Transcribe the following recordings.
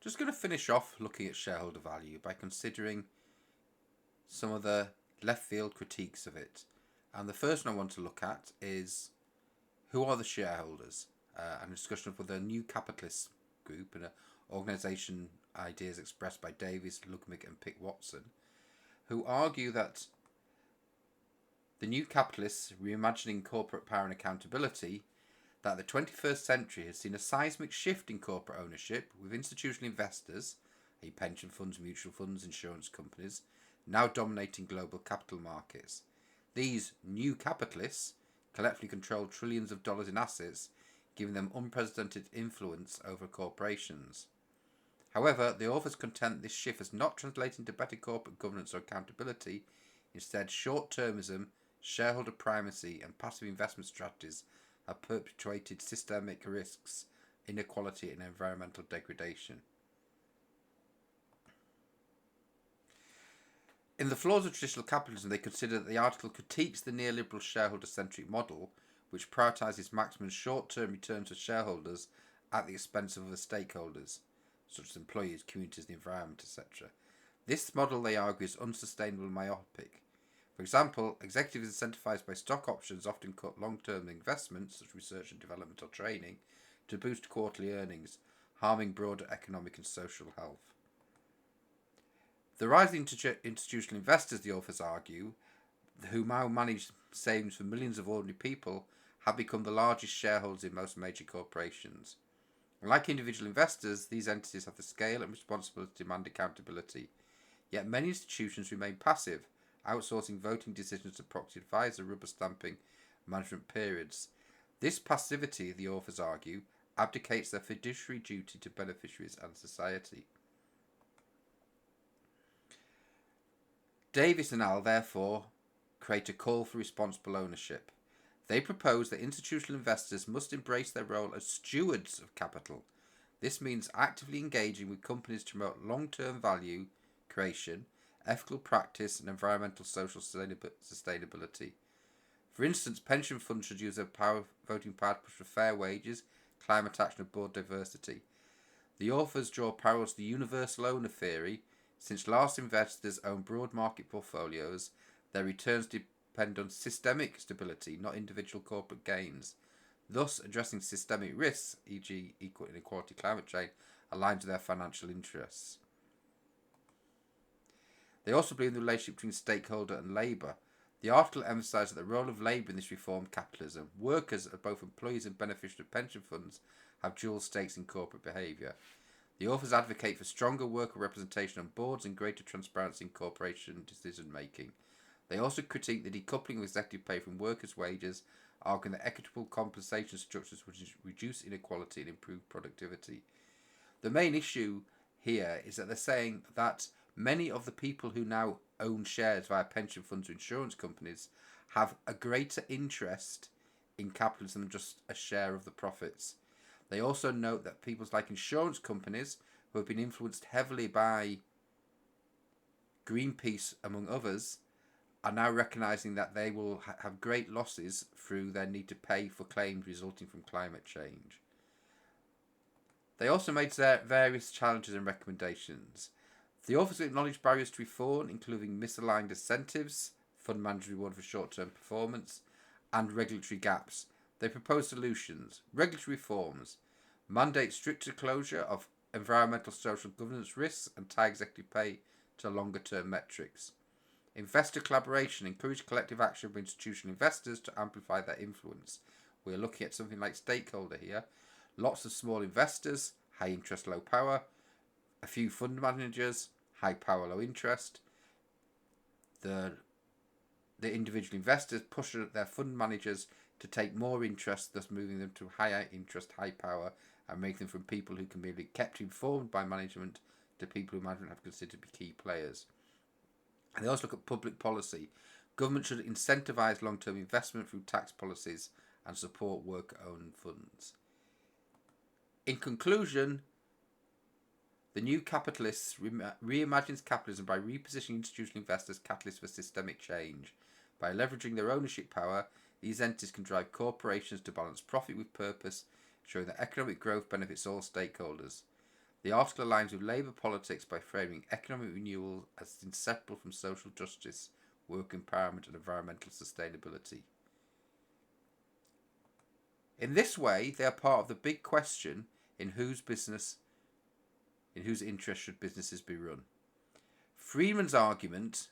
Just going to finish off looking at shareholder value by considering some of the left field critiques of it. And the first one I want to look at is who are the shareholders? And a discussion for the New Capitalist group and organisation ideas expressed by Davies, Lukommik and Pitt, who argue that the New Capitalists, reimagining corporate power and accountability, that the 21st century has seen a seismic shift in corporate ownership, with institutional investors, pension funds, mutual funds, insurance companies, now dominating global capital markets. These new capitalists collectively control trillions of dollars in assets, giving them unprecedented influence over corporations. However, the authors contend this shift has not translated into better corporate governance or accountability. Instead, short-termism, shareholder primacy, and passive investment strategies have perpetuated systemic risks, inequality, and environmental degradation. In the flaws of traditional capitalism, they consider that the article critiques the neoliberal shareholder-centric model, which prioritises maximum short-term returns for shareholders at the expense of other stakeholders, such as employees, communities, the environment, etc. This model, they argue, is unsustainable and myopic. For example, executives incentivized by stock options often cut long-term investments, such as research and development or training, to boost quarterly earnings, harming broader economic and social health. The rising institutional investors, the authors argue, who now manage savings for millions of ordinary people, have become the largest shareholders in most major corporations. Like individual investors, these entities have the scale and responsibility to demand accountability. Yet many institutions remain passive, outsourcing voting decisions to proxy advisor, rubber stamping management periods. This passivity, the authors argue, abdicates their fiduciary duty to beneficiaries and society. Davies and al. Therefore create a call for responsible ownership. They propose that institutional investors must embrace their role as stewards of capital. This means actively engaging with companies to promote long-term value creation, ethical practice, and environmental social sustainability. For instance, pension funds should use their voting power to push for fair wages, climate action, and board diversity. The authors draw parallels to the universal owner theory. Since large investors own broad market portfolios, their returns depend on systemic stability, not individual corporate gains. Thus, addressing systemic risks, e.g. equal inequality, climate change, aligns with their financial interests. They also believe in the relationship between stakeholder and labour. The article emphasises that the role of labour in this reformed capitalism. Workers, both employees and beneficiaries of pension funds, have dual stakes in corporate behaviour. The authors advocate for stronger worker representation on boards and greater transparency in corporation decision making. They also critique the decoupling of executive pay from workers' wages, arguing that equitable compensation structures would reduce inequality and improve productivity. The main issue here is that they're saying that many of the people who now own shares via pension funds or insurance companies have a greater interest in capitalism than just a share of the profits. They also note that people like insurance companies, who have been influenced heavily by Greenpeace, among others, are now recognising that they will have great losses through their need to pay for claims resulting from climate change. They also made various challenges and recommendations. The authors acknowledge barriers to reform, including misaligned incentives, fund manager reward for short-term performance, and regulatory gaps. They propose solutions: regulatory reforms, mandate stricter disclosure of environmental social governance risks and tie executive pay to longer-term metrics. Investor collaboration, encourage collective action of institutional investors to amplify their influence. We're looking at something like stakeholder here. Lots of small investors, high interest, low power. A few fund managers, high power, low interest. The individual investors push their fund managers to take more interest, thus moving them to higher interest, high power, and making them from people who can be kept informed by management to people who management have considered to be key players. And they also look at public policy. Government should incentivise long-term investment through tax policies and support worker-owned funds. In conclusion, the New Capitalists reimagines capitalism by repositioning institutional investors as catalysts for systemic change. By leveraging their ownership power, these entities can drive corporations to balance profit with purpose, showing that economic growth benefits all stakeholders. The article aligns with Labour politics by framing economic renewal as inseparable from social justice, work empowerment and environmental sustainability. In this way, they are part of the big question in whose interest should businesses be run. Freeman's argument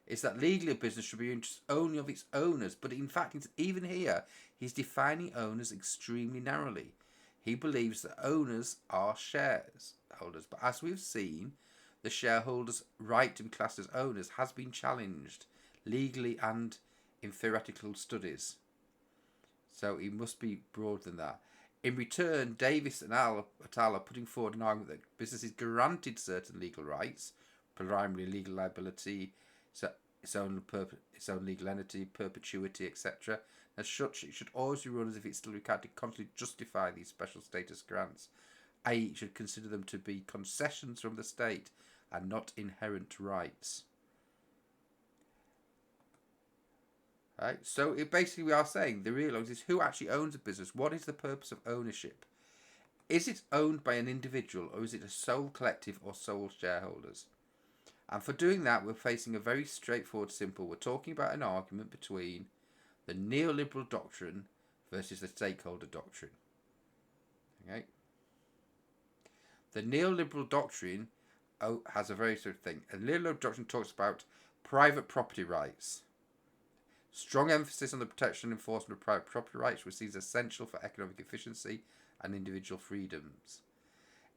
is that legally a business should be interested only of its owners, but in fact, even here, he's defining owners extremely narrowly. He believes that owners are shareholders, but as we've seen, the shareholders' right to be classed as owners has been challenged legally and in theoretical studies. So he must be broader than that. In return, Davies and al. Are putting forward an argument that businesses granted certain legal rights, primarily legal liability, so its own legal entity, perpetuity, etc. As such, it should always be run as if it's still required to constantly justify these special status grants, i.e. it should consider them to be concessions from the state and not inherent rights. Right? So basically we are saying the real is who actually owns a business. What is the purpose of ownership? Is it owned by an individual or is it a sole collective or sole shareholders? And for doing that, we're facing a very straightforward, simple. We're talking about an argument between the neoliberal doctrine versus the stakeholder doctrine. Okay. The neoliberal doctrine has a very sort of thing. A neoliberal doctrine talks about private property rights. Strong emphasis on the protection and enforcement of private property rights, which is essential for economic efficiency and individual freedoms.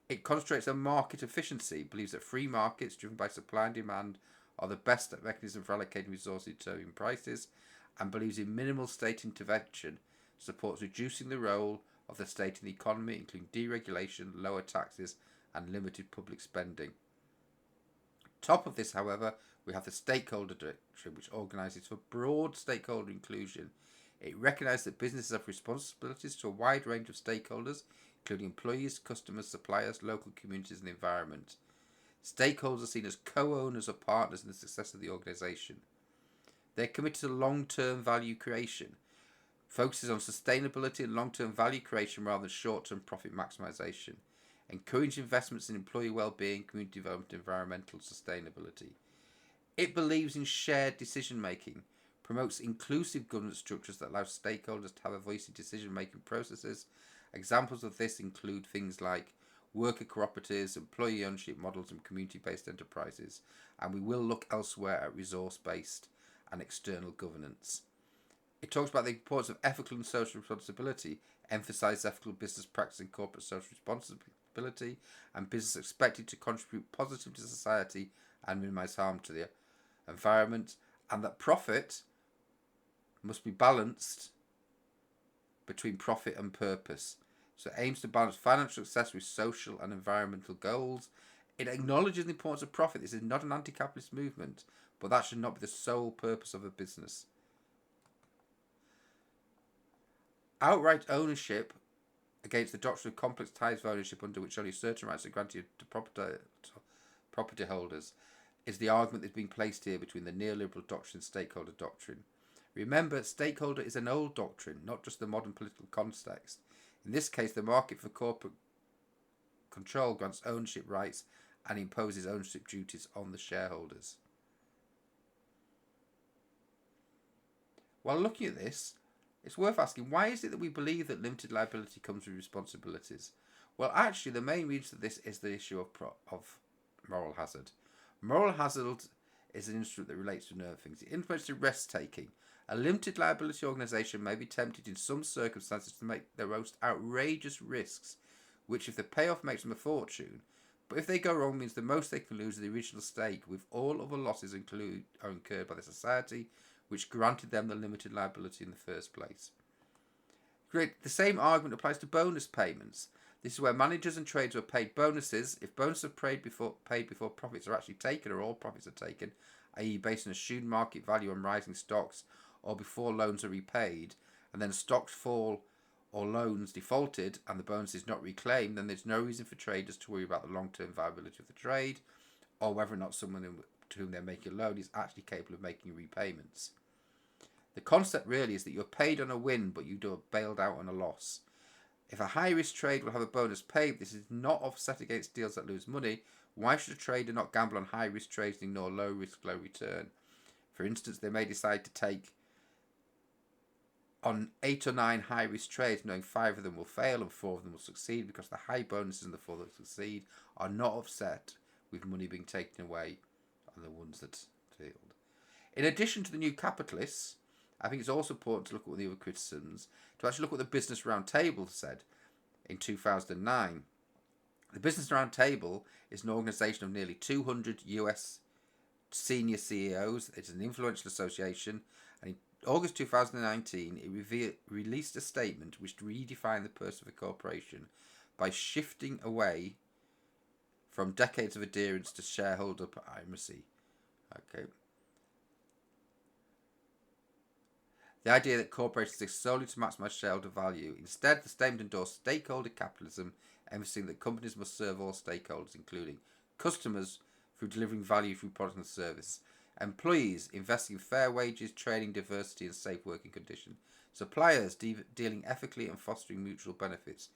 It concentrates on market efficiency, believes that free markets driven by supply and demand are the best mechanism for allocating resources to determine prices, and believes in minimal state intervention, supports reducing the role of the state in the economy, including deregulation, lower taxes, and limited public spending. Top of this, however, we have the stakeholder doctrine, which organises for broad stakeholder inclusion. It recognises that businesses have responsibilities to a wide range of stakeholders, including employees, customers, suppliers, local communities, and the environment. Stakeholders are seen as co-owners or partners in the success of the organisation. They're committed to long-term value creation, focuses on sustainability and long-term value creation rather than short-term profit maximisation, encourage investments in employee well-being, community development, and environmental sustainability. It believes in shared decision-making, promotes inclusive governance structures that allow stakeholders to have a voice in decision-making processes. Examples of this include things like worker cooperatives, employee ownership models, and community-based enterprises. And we will look elsewhere at resource-based and external governance. It talks about the importance of ethical and social responsibility, emphasises ethical business practice and corporate social responsibility, and business expected to contribute positively to society and minimise harm to the environment, and that profit must be balanced between profit and purpose. So it aims to balance financial success with social and environmental goals. It acknowledges the importance of profit. This is not an anti-capitalist movement, but that should not be the sole purpose of a business. Outright ownership against the doctrine of complex ties of ownership under which only certain rights are granted to property holders is the argument that's being placed here between the neoliberal doctrine and stakeholder doctrine. Remember, stakeholder is an old doctrine, not just the modern political context. In this case, the market for corporate control grants ownership rights and imposes ownership duties on the shareholders. While looking at this, it's worth asking, why is it that we believe that limited liability comes with responsibilities? Well, actually, the main reason for this is the issue of moral hazard. Moral hazard is an instrument that relates to another things. It influences risk-taking. A limited liability organisation may be tempted in some circumstances to make the most outrageous risks, which if the payoff makes them a fortune, but if they go wrong means the most they can lose is the original stake, with all other losses are incurred by the society which granted them the limited liability in the first place. The same argument applies to bonus payments. This is where managers and traders are paid bonuses. If bonuses are paid before profits are actually taken, or all profits are taken, i.e. based on assumed market value on rising stocks, or before loans are repaid, and then stocks fall or loans defaulted and the bonus is not reclaimed, then there's no reason for traders to worry about the long-term viability of the trade, or whether or not someone to whom they're making a loan is actually capable of making repayments. The concept really is that you're paid on a win, but you are bailed out on a loss. If a high-risk trade will have a bonus paid, this is not offset against deals that lose money. Why should a trader not gamble on high-risk trades and ignore low-risk, low-return? For instance, they may decide to take on 8 or 9 high-risk trades, knowing 5 of them will fail and 4 of them will succeed, because the high bonuses in the 4 that succeed are not offset with money being taken away on the ones that failed. In addition to the new capitalists, I think it's also important to look at what the other criticisms, to actually look at what the Business Roundtable said in 2009. The Business Roundtable is an organisation of nearly 200 US senior CEOs. It's an influential association, and in August 2019, it released a statement which redefined the purpose of a corporation by shifting away from decades of adherence to shareholder primacy. Okay. The idea that corporations exist solely to maximise shareholder value. Instead, the statement endorsed stakeholder capitalism, emphasising that companies must serve all stakeholders, including customers, through delivering value through product and service, employees, investing in fair wages, training, diversity and safe working conditions, suppliers, dealing ethically and fostering mutual benefits,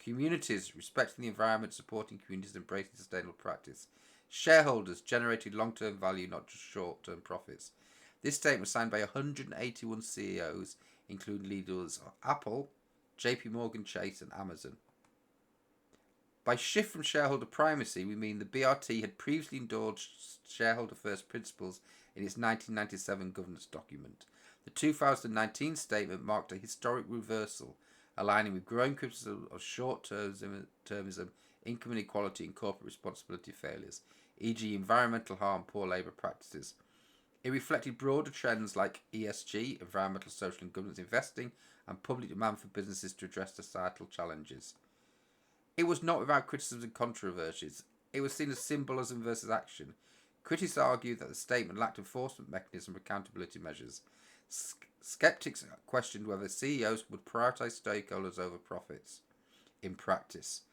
communities, respecting the environment, supporting communities, embracing sustainable practice, shareholders, generating long-term value, not just short-term profits. This statement was signed by 181 CEOs, including leaders of Apple, JP Morgan Chase and Amazon. By shift from shareholder primacy, we mean the BRT had previously endorsed shareholder first principles in its 1997 governance document. The 2019 statement marked a historic reversal, aligning with growing criticism of short-termism, income inequality and corporate responsibility failures, e.g. environmental harm, poor labour practices. It reflected broader trends like ESG, environmental, social and governance investing, and public demand for businesses to address societal challenges. It was not without criticisms and controversies. It was seen as symbolism versus action. Critics argued that the statement lacked enforcement mechanism for accountability measures. Skeptics questioned whether CEOs would prioritise stakeholders over profits. In practice,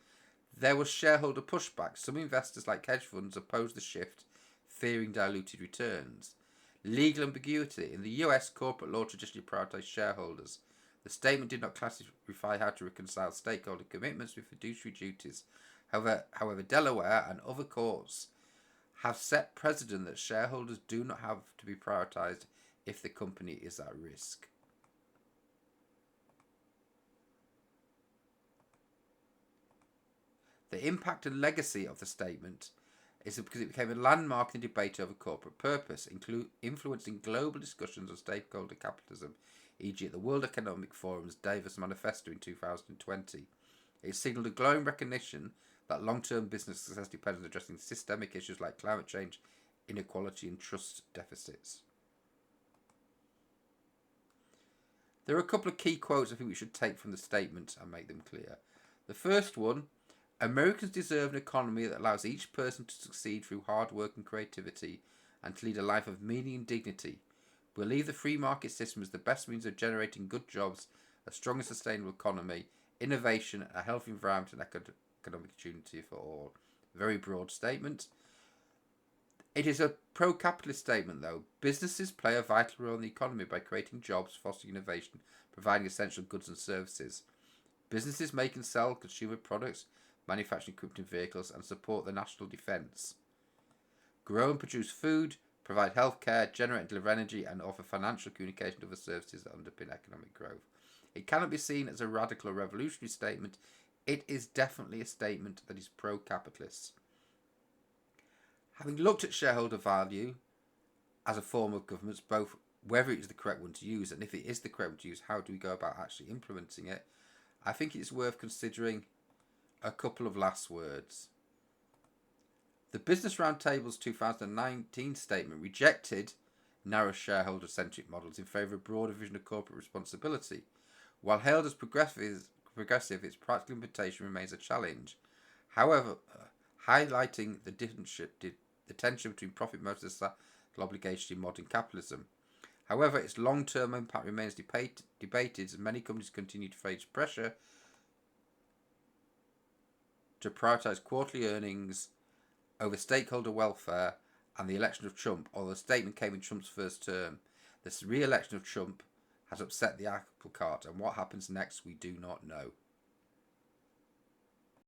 there was shareholder pushback. Some investors, like hedge funds, opposed the shift, fearing diluted returns. Legal ambiguity. In the US, corporate law traditionally prioritised shareholders. The statement did not classify how to reconcile stakeholder commitments with fiduciary duties. However, Delaware and other courts have set precedent that shareholders do not have to be prioritised if the company is at risk. The impact and legacy of the statement is because it became a landmark in debate over corporate purpose, influencing global discussions on stakeholder capitalism, e.g. at the World Economic Forum's Davies Manifesto in 2020. It signalled a growing recognition that long-term business success depends on addressing systemic issues like climate change, inequality and trust deficits. There are a couple of key quotes I think we should take from the statement and make them clear. The first one, Americans deserve an economy that allows each person to succeed through hard work and creativity and to lead a life of meaning and dignity. We believe the free market system is the best means of generating good jobs, a strong and sustainable economy, innovation, a healthy environment and economic opportunity for all. Very broad statement. It is a pro-capitalist statement though. Businesses play a vital role in the economy by creating jobs, fostering innovation, providing essential goods and services. Businesses make and sell consumer products, manufacturing equipment and vehicles, and support the national defence. Grow and produce food, provide healthcare, generate and deliver energy, and offer financial communication and other services that underpin economic growth. It cannot be seen as a radical or revolutionary statement. It is definitely a statement that is pro-capitalist. Having looked at shareholder value as a form of governance, both whether it is the correct one to use and if it is the correct one to use, how do we go about actually implementing it, I think it's worth considering a couple of last words. The Business Roundtable's 2019 statement rejected narrow shareholder-centric models in favour of a broader vision of corporate responsibility. While hailed as progressive, its practical implementation remains a challenge. However, highlighting the tension between profit motives and societal obligation in modern capitalism. However, its long-term impact remains debated as many companies continue to face pressure to prioritise quarterly earnings over stakeholder welfare and the election of Trump, although the statement came in Trump's first term. This re-election of Trump has upset the apple cart, and what happens next we do not know.